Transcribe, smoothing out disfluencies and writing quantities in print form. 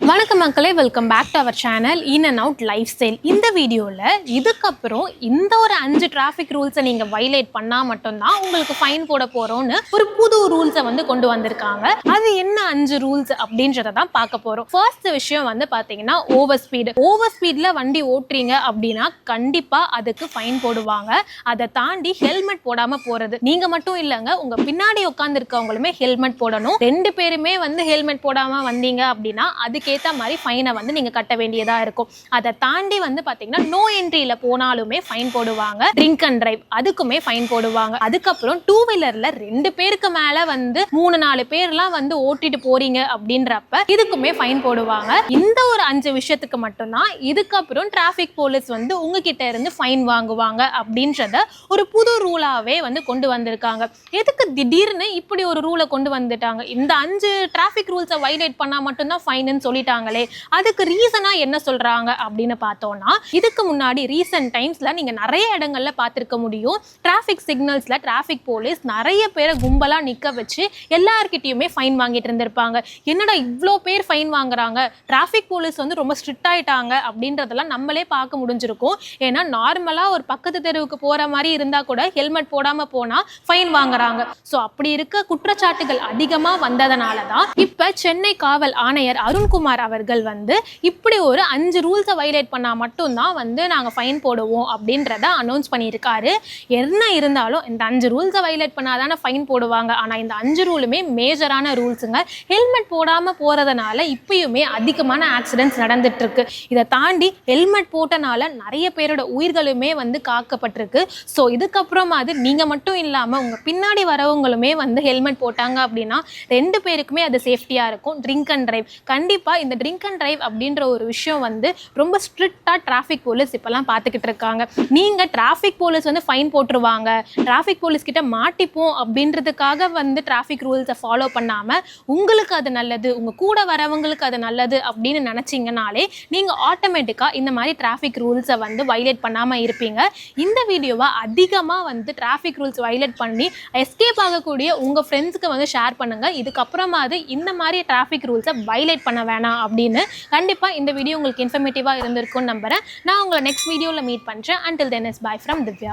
வணக்கம் மக்களே, welcome back to our channel in and out lifestyle. இந்த வீடியோவில் இதுக்கப்புறம் இந்த ஒரு 5 டிராஃபிக் ரூல்ஸை நீங்கள் வைலேட் பண்ணால் மட்டும்தான் உங்களுக்கு ஃபைன் போட போகிறோன்னு ஒரு புது ரூல்ஸை கொண்டு வந்திருக்காங்க. அது என்ன 5 ரூல்ஸ் அப்படின்றத தான் பார்க்க போகிறோம். ஃபர்ஸ்ட் விஷயம் பார்த்தீங்கன்னா ஓவர் ஸ்பீடில் வண்டி ஓட்டுறீங்க அப்படின்னா கண்டிப்பாக அதுக்கு ஃபைன் போடுவாங்க. அதை தாண்டி ஹெல்மெட் போடாமல் போகிறது, நீங்கள் மட்டும் இல்லைங்க, உங்கள் பின்னாடி உட்காந்துருக்கவங்களுமே ஹெல்மெட் போடணும். 2 பேருமே ஹெல்மெட் போடாமல் வந்தீங்க அப்படின்னா அதுக்கேற்ற மாதிரி ஃபைனை நீங்கள் கட்ட வேண்டியதா இருக்கும். அதை தாண்டி பார்த்தீங்கன்னா நோ என்ட்ரியில போனாலுமே ஃபைன் போடுவாங்க. ட்ரிங்க் அண்ட் டிரைவ் அதுக்குமே ஃபைன் போடுவாங்க. அதுக்கப்புறம் 2 வீலர்ல 2 பேருக்கு மேல 3-4 பேர்லாம் ஓட்டிட்டு போறீங்க அப்படின்றப்ப இதுக்குமே ஃபைன் போடுவாங்க. இந்த ஒரு 5 விஷயத்துக்கு மட்டும்தான் இதுக்கப்புறம் டிராஃபிக் போலீஸ் உங்ககிட்ட இருந்து ஃபைன் வாங்குவாங்க அப்படின்றத ஒரு புது ரூலாவே கொண்டு வந்திருக்காங்க. எதுக்கு திடீர்னு இப்படி ஒரு ரூலை கொண்டு வந்துட்டாங்க? இந்த 5 டிராஃபிக் ரூல்ஸை வைலேட் பண்ணா மட்டும்தான் ஃபைன்னு சொல்லிட்டாங்களே, அதுக்கு ரீசனா என்ன சொல்றாங்க அப்படின்னு பார்த்தோம்னா, இதுக்கு முன்னாடி ரீசன்ட் டைம்ஸ்ல நீங்க நிறைய இடங்கள்ல பார்த்திருக்க முடியும். டிராஃபிக் சிக்னல்ஸ்ல டிராஃபிக் போலீஸ் நிறைய பேரை கும்பலா நிக்க வச்சு எல்லார்கிட்டயுமே ஃபைன் வாங்கிட்டு இருந்திருப்பாங்க. என்னடா இவ்வளோ பேர் ஃபைன் வாங்குறாங்க, டிராஃபிக் போலீஸ் ரொம்ப ஸ்ட்ரிக்ட் ஆயிட்டாங்க அப்படின்றதெல்லாம் நம்மளே பார்க்க முடிஞ்சிருக்கும். ஏன்னா நார்மலா ஒரு பக்கத்து தெருவுக்கு போற மாதிரி இருந்தா கூட ஹெல்மெட் போடாம போனா ஃபைன் வாங்குறாங்க. ஸோ அப்படி இருக்க குற்றச்சாட்டுகள் அதிகமா வந்ததனால தான் இப்ப சென்னை காவல் ஆணையர் அருண்குமார் அவர்கள் இப்படி ஒரு 5 ரூல்ஸை வைலேட் பண்ணா மட்டும்தான் நாங்க ஃபைன் போடுவோம் அப்படின்றத அனௌன்ஸ் பண்ணியிருக்காரு. என்ன இருந்தாலும் இந்த 5 ரூல்ஸை வைலேட் பண்ணாதானே ஃபைன் போடுவாங்க. ஆனா இந்த 5 ரூலுமே மேஜரான ரூல்ஸுங்க. ஹெல்மெட் போடாம போறதுனால இப்பயுமே அதிகமான ஆக்சிடென்ட்ஸ் நடந்துட்டு இருக்கு. இதை தாண்டி ஹெல்மெட் போட்டனால நிறைய பேரோட உயிர்களுமே காக்கப்பட்டிருக்கு. ஸோ இதுக்கப்புறம் அது நீங்க மட்டும் இல்லாம உங்க பின்னாடி வரவங்களுமே ஹெல்மெட் போட்டாங்க அப்படின்னா 2 பேருக்குமே அது சேஃப்டியா இருக்கும். ட்ரிங்க் அண்ட் டிரைவ் கண்டிப்பா இந்த ட்ரிங்க் அண்ட் டிரைவ் அப்படின்ற ஒரு விஷயம் ரொம்ப ஸ்ட்ரிக்டா டிராஃபிக் போலீஸ் இப்பெல்லாம் பார்த்துக்கிட்டு இருக்காங்க. நீங்க டிராஃபிக் போலீஸ் ஃபைன் போட்டுருவாங்க, டிராஃபிக் போலீஸ் கிட்ட மாட்டிப்போம் அப்படின்றதுக்காக டிராஃபிக் ரூல்ஸை ஃபாலோ பண்ணாம உங்களுக்கு அது நல்லது, உங்க கூட வரவங்களுக்கு அது நல்லது அப்படின்னு நினைச்சீங்கனாலே நீங்க ஆட்டோமேட்டிக்கா இந்த மாதிரி டிராஃபிக் ரூல்ஸை வைலேட் பண்ணாம இருப்பீங்க. இந்த வீடியோவை அதிகமா டிராஃபிக் ரூல்ஸ் வைலேட் பண்ணி எஸ்கேப் ஆகக்கூடிய உங்க ஃப்ரெண்ட்ஸ்க்கு ஷேர் பண்ணுங்க. இதுக்கப்புறமா இந்த மாதிரி டிராஃபிக் ரூல்ஸை வைலேட் பண்ண வேணாம் அப்படின்னு. கண்டிப்பா இந்த வீடியோ உங்களுக்கு இன்ஃபர்மேட்டிவா இருந்திருக்கும்னு நம்புறேன். நான் உங்களை நெக்ஸ்ட் வீடியோவில் மீட் பண்றேன். Until then is bye from Divya.